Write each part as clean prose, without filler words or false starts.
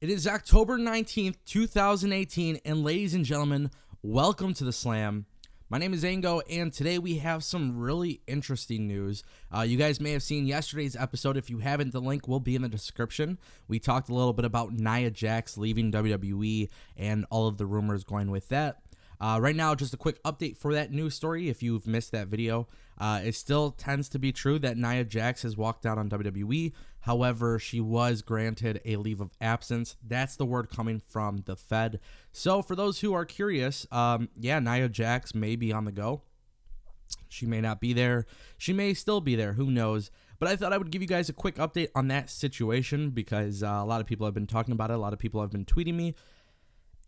It is October 19th, 2018, and ladies and gentlemen, welcome to the Slam. My name is Ango, and today we have some really interesting news. You guys may have seen yesterday's episode. If you haven't, the link will be in the description. We talked a little bit about Nia Jax leaving WWE and all of the rumors going with that. Right now, just a quick update for that news story. If you've missed that video, it still tends to be true that Nia Jax has walked out on WWE. However, she was granted a leave of absence. That's the word coming from the Fed. So for those who are curious, Nia Jax may be on the go. She may not be there. She may still be there. Who knows? But I thought I would give you guys a quick update on that situation because a lot of people have been talking about it. A lot of people have been tweeting me.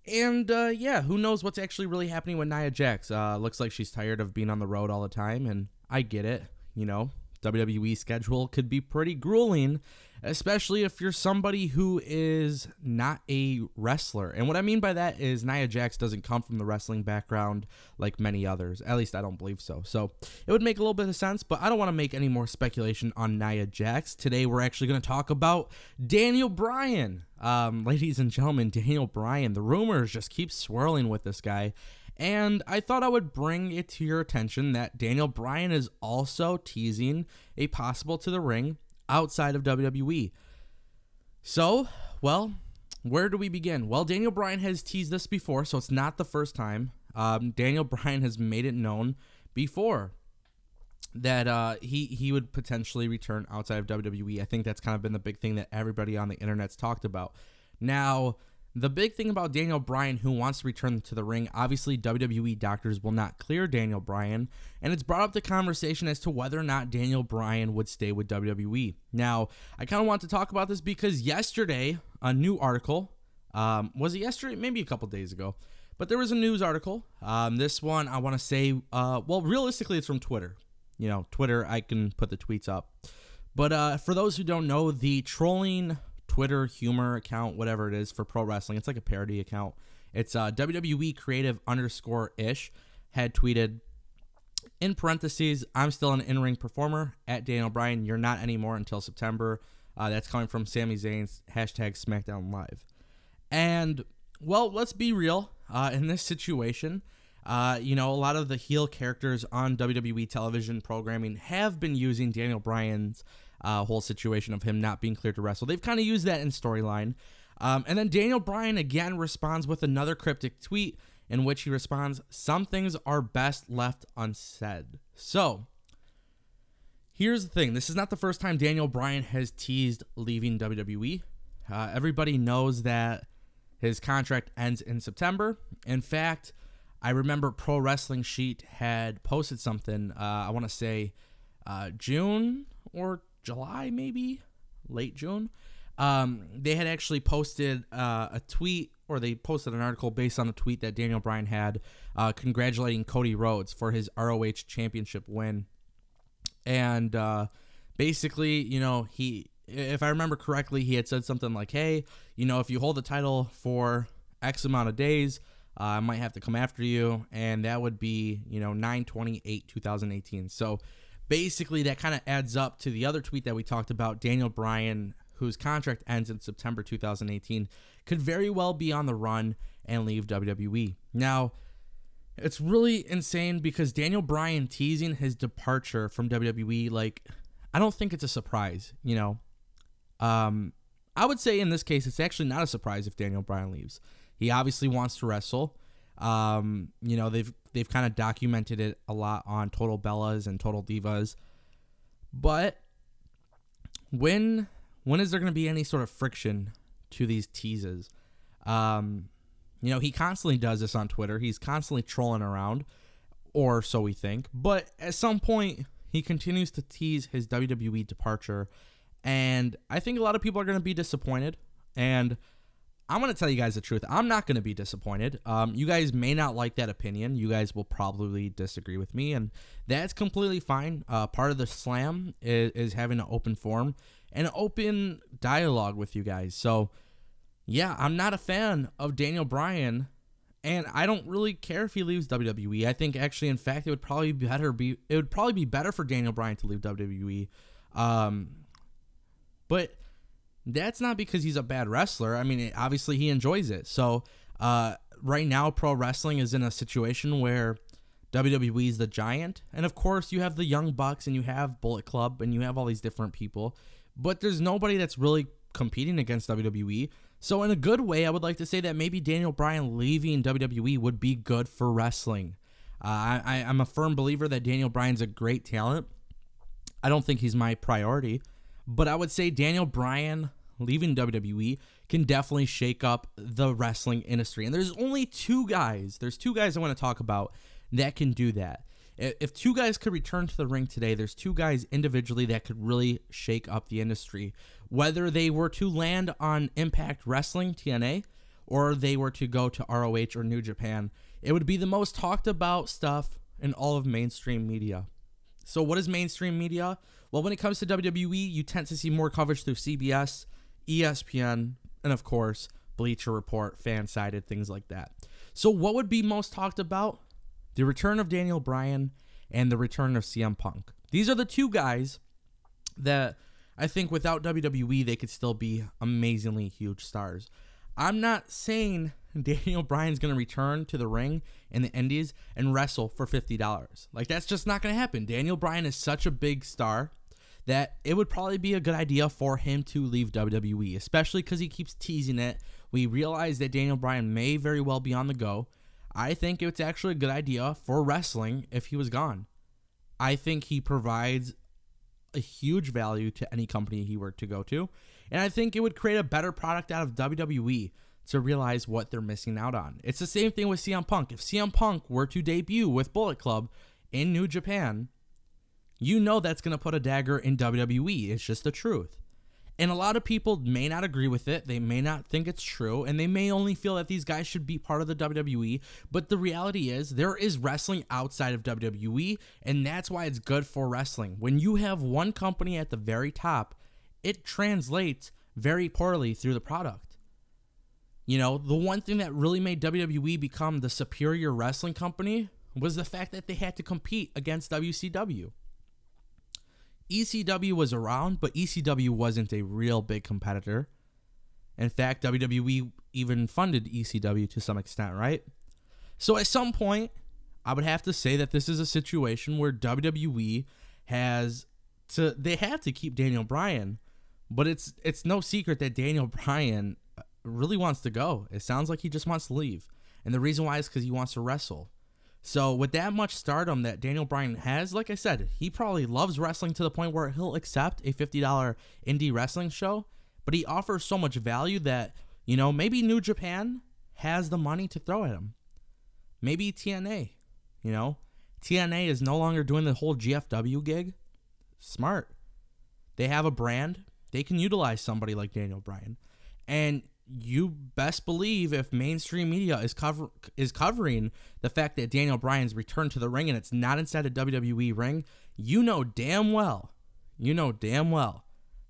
And, who knows what's actually really happening with Nia Jax. Looks like she's tired of being on the road all the time, and I get it. You know, WWE schedule could be pretty grueling, especially if you're somebody who is not a wrestler. And what I mean by that is Nia Jax doesn't come from the wrestling background like many others. At least I don't believe so. So it would make a little bit of sense, but I don't want to make any more speculation on Nia Jax. Today we're actually going to talk about Daniel Bryan. Ladies and gentlemen, Daniel Bryan. The rumors just keep swirling with this guy. And I thought I would bring it to your attention that Daniel Bryan is also teasing a possible to the ring outside of WWE. So, well, where do we begin? Well, Daniel Bryan has teased this before, so it's not the first time. Daniel Bryan has made it known before that he would potentially return outside of WWE. I think that's kind of been the big thing that everybody on the internet's talked about. Now, the big thing about Daniel Bryan, who wants to return to the ring, obviously WWE doctors will not clear Daniel Bryan, and it's brought up the conversation as to whether or not Daniel Bryan would stay with WWE. Now, I kind of want to talk about this because yesterday, a new article, was it yesterday? Maybe a couple days ago, but there was a news article. This one, I want to say, well, realistically, it's from Twitter. You know, Twitter, I can put the tweets up. But for those who don't know, the trolling Twitter humor account, whatever it is for pro wrestling, it's like a parody account. It's WWE creative _ish had tweeted, in parentheses, I'm still an in-ring performer at Daniel Bryan. You're not anymore until September. That's coming from Sami Zayn's hashtag SmackDown Live. And, well, let's be real. In this situation, a lot of the heel characters on WWE television programming have been using Daniel Bryan's whole situation of him not being cleared to wrestle. They've kind of used that in storyline. And then Daniel Bryan again responds with another cryptic tweet in which he responds, some things are best left unsaid. So, here's the thing. This is not the first time Daniel Bryan has teased leaving WWE. Everybody knows that his contract ends in September. In fact, I remember Pro Wrestling Sheet had posted something, I want to say June or July, maybe late June. They had actually posted a tweet, or they posted an article based on a tweet that Daniel Bryan had congratulating Cody Rhodes for his ROH championship win. And basically, if I remember correctly, he had said something like, hey, if you hold the title for X amount of days, I might have to come after you. And that would be, 9/28/2018. So basically, that kind of adds up to the other tweet that we talked about. Daniel Bryan, whose contract ends in September 2018, could very well be on the run and leave WWE. Now, it's really insane because Daniel Bryan teasing his departure from WWE, like, I don't think it's a surprise, I would say in this case, it's actually not a surprise if Daniel Bryan leaves. He obviously wants to wrestle. They've kind of documented it a lot on Total Bellas and Total Divas. But when is there going to be any sort of friction to these teases? He constantly does this on Twitter. He's constantly trolling around, or so we think. But at some point, he continues to tease his WWE departure. And I think a lot of people are going to be disappointed. And I'm going to tell you guys the truth. I'm not going to be disappointed. You guys may not like that opinion. You guys will probably disagree with me, and that's completely fine. Part of the Slam is having an open forum and an open dialogue with you guys. So, yeah, I'm not a fan of Daniel Bryan, and I don't really care if he leaves WWE. I think actually, in fact, it would probably be better for Daniel Bryan to leave WWE. But That's not because he's a bad wrestler. I mean, obviously he enjoys it. So right now, pro wrestling is in a situation where WWE is the giant. And of course, you have the Young Bucks and you have Bullet Club and you have all these different people. But there's nobody that's really competing against WWE. So in a good way, I would like to say that maybe Daniel Bryan leaving WWE would be good for wrestling. I'm a firm believer that Daniel Bryan's a great talent. I don't think he's my priority. But I would say Daniel Bryan leaving WWE can definitely shake up the wrestling industry. And there's only two guys. There's two guys I want to talk about that can do that. If two guys could return to the ring today, there's two guys individually that could really shake up the industry. Whether they were to land on Impact Wrestling, TNA, or they were to go to ROH or New Japan, it would be the most talked about stuff in all of mainstream media. So what is mainstream media? Well, when it comes to WWE, you tend to see more coverage through CBS, ESPN, and of course, Bleacher Report, Fan-Sided, things like that. So what would be most talked about? The return of Daniel Bryan and the return of CM Punk. These are the two guys that I think without WWE, they could still be amazingly huge stars. I'm not saying Daniel Bryan's going to return to the ring in the Indies and wrestle for $50. Like, that's just not going to happen. Daniel Bryan is such a big star that it would probably be a good idea for him to leave WWE, especially because he keeps teasing it. We realize that Daniel Bryan may very well be on the go. I think it's actually a good idea for wrestling if he was gone. I think he provides a huge value to any company he were to go to, and I think it would create a better product out of WWE to realize what they're missing out on. It's the same thing with CM Punk. If CM Punk were to debut with Bullet Club in New Japan, you know that's going to put a dagger in WWE. It's just the truth. And a lot of people may not agree with it. They may not think it's true. And they may only feel that these guys should be part of the WWE. But the reality is there is wrestling outside of WWE. And that's why it's good for wrestling. When you have one company at the very top, it translates very poorly through the product. You know, the one thing that really made WWE become the superior wrestling company was the fact that they had to compete against WCW. ECW was around, but ECW wasn't a real big competitor. In fact, WWE even funded ECW to some extent, right? So at some point, I would have to say that this is a situation where WWE they have to keep Daniel Bryan, but it's no secret that Daniel Bryan really wants to go. It sounds like he just wants to leave. And the reason why is because he wants to wrestle. So with that much stardom that Daniel Bryan has, like I said, he probably loves wrestling to the point where he'll accept a $50 indie wrestling show, but he offers so much value that, you know, maybe New Japan has the money to throw at him. Maybe TNA, you know. TNA is no longer doing the whole GFW gig. Smart. They have a brand. They can utilize somebody like Daniel Bryan. And you best believe if mainstream media is covering the fact that Daniel Bryan's returned to the ring and it's not inside a WWE ring, you know damn well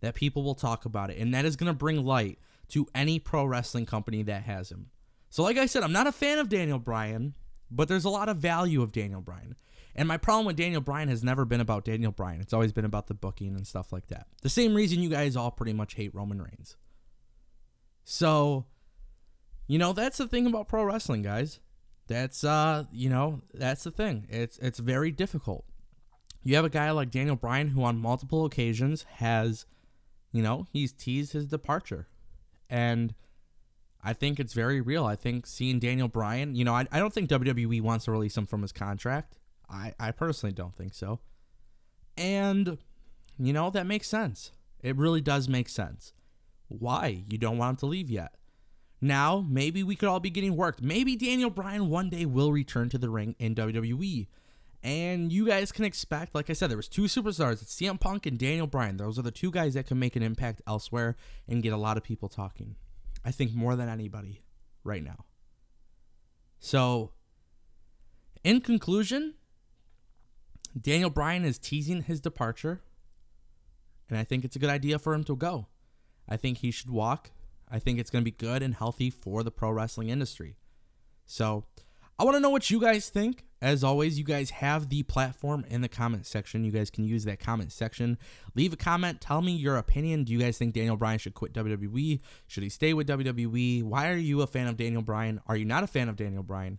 that people will talk about it. And that is going to bring light to any pro wrestling company that has him. So like I said, I'm not a fan of Daniel Bryan, but there's a lot of value of Daniel Bryan. And my problem with Daniel Bryan has never been about Daniel Bryan. It's always been about the booking and stuff like that. The same reason you guys all pretty much hate Roman Reigns. So, you know, that's the thing about pro wrestling, guys. That's, that's the thing. It's very difficult. You have a guy like Daniel Bryan who on multiple occasions has, he's teased his departure. And I think it's very real. I think seeing Daniel Bryan, I don't think WWE wants to release him from his contract. I personally don't think so. And, that makes sense. It really does make sense. Why? You don't want him to leave yet. Now, maybe we could all be getting worked. Maybe Daniel Bryan one day will return to the ring in WWE. And you guys can expect, like I said, there was two superstars. It's CM Punk and Daniel Bryan. Those are the two guys that can make an impact elsewhere and get a lot of people talking. I think more than anybody right now. So, in conclusion, Daniel Bryan is teasing his departure. And I think it's a good idea for him to go. I think he should walk. I think it's going to be good and healthy for the pro wrestling industry. So, I want to know what you guys think. as always, you guys have the platform in the comment section. You guys can use that comment section. Leave a comment. Tell me your opinion. Do you guys think Daniel Bryan should quit WWE? Should he stay with WWE? Why are you a fan of Daniel Bryan? Are you not a fan of Daniel Bryan?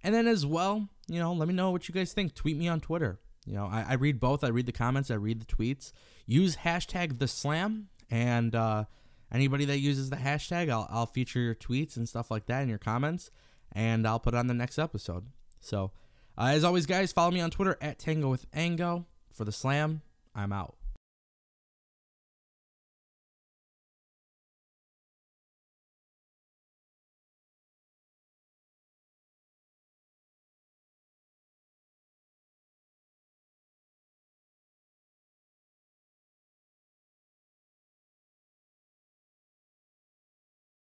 And then as well, let me know what you guys think. Tweet me on Twitter. I read both. I read the comments. I read the tweets. Use hashtag #TheSlam. And anybody that uses the hashtag, I'll feature your tweets and stuff like that in your comments. And I'll put it on the next episode. So, as always, guys, follow me on Twitter @TangoWithAngo. For the Slam, I'm out.